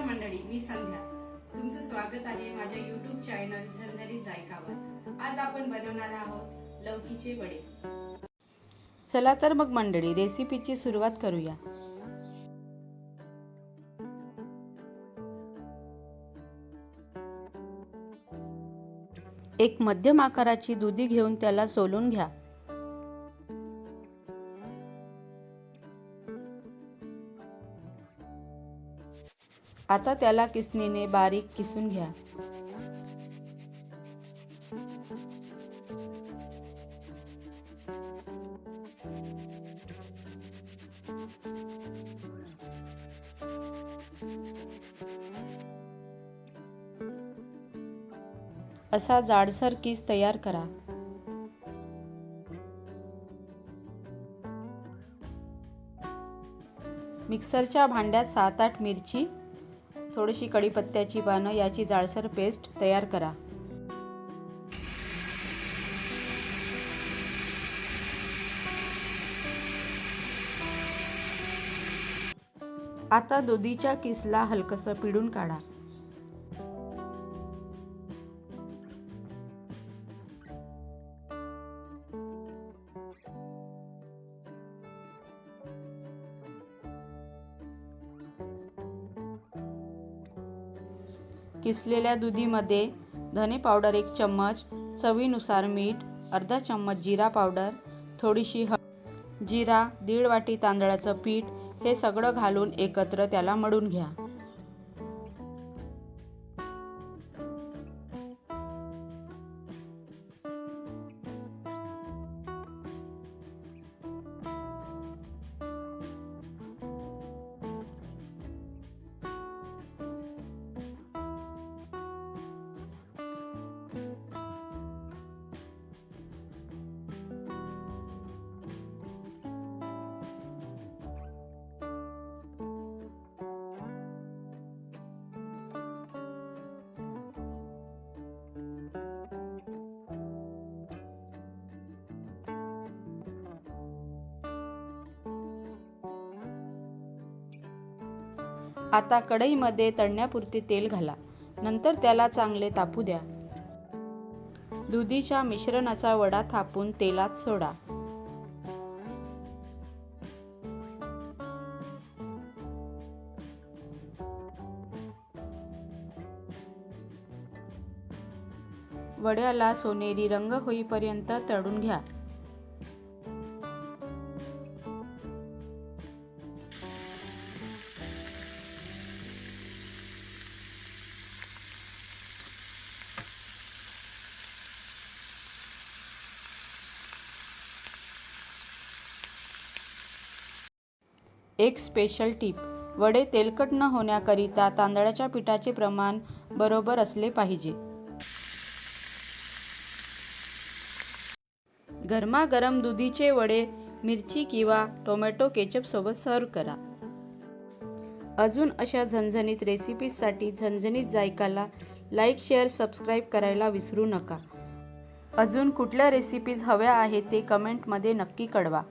मंडळी, मी संध्या. तुमचं स्वागत आहे माझ्या YouTube चॅनल झणझणीत जायकावर. आज आपण बनवणार आहोत लौकीचे वडे. चला तर मग मंडळी, रेसिपीची सुरुवात करूया. एक मध्यम आकाराची दुधी घेऊन त्याला सोलून घ्या. आता त्याला किसणीने बारीक किसून घ्या. असा जाडसर किस तयार करा. मिक्सरच्या भांड्यात 7-8 मिरची, थोडीशी कढीपत्त्याची पानं याची जाडसर पेस्ट तयार करा. आता दुधीच्या किसला हलकसं पिळून काढा. किसलेल्या दुधीमध्ये धने पावडर 1 चम्मच, चवीनुसार मीठ, अर्धा चम्मच जिरा पावडर, थोडीशी जिरा, 1.5 वाटी तांदळाचं पीठ हे सगळं घालून एकत्र त्याला मळून घ्या. आता कढईमध्ये तळण्यापुरते तेल घाला. नंतर त्याला चांगले तापू द्या. दुधीच्या मिश्रणाचा वडा थापून तेलात सोडा. वड्याला सोनेरी रंग होईपर्यंत तळून घ्या. एक स्पेशल टिप: वडे तेलकट न होण्याकरिता तांदळाच्या पिठाचे प्रमाण बरोबर असले पाहिजे. गरमागरम दुधीचे वडे मिरची किंवा टोमॅटो केचप सोबत सर्व करा. अजून अशा झणझणीत रेसिपीजसाठी झणझणीत जायकाला लाईक, शेअर, सबस्क्राईब करायला विसरू नका. अजून कुठल्या रेसिपीज हव्या आहेत ते कमेंटमध्ये नक्की कळवा.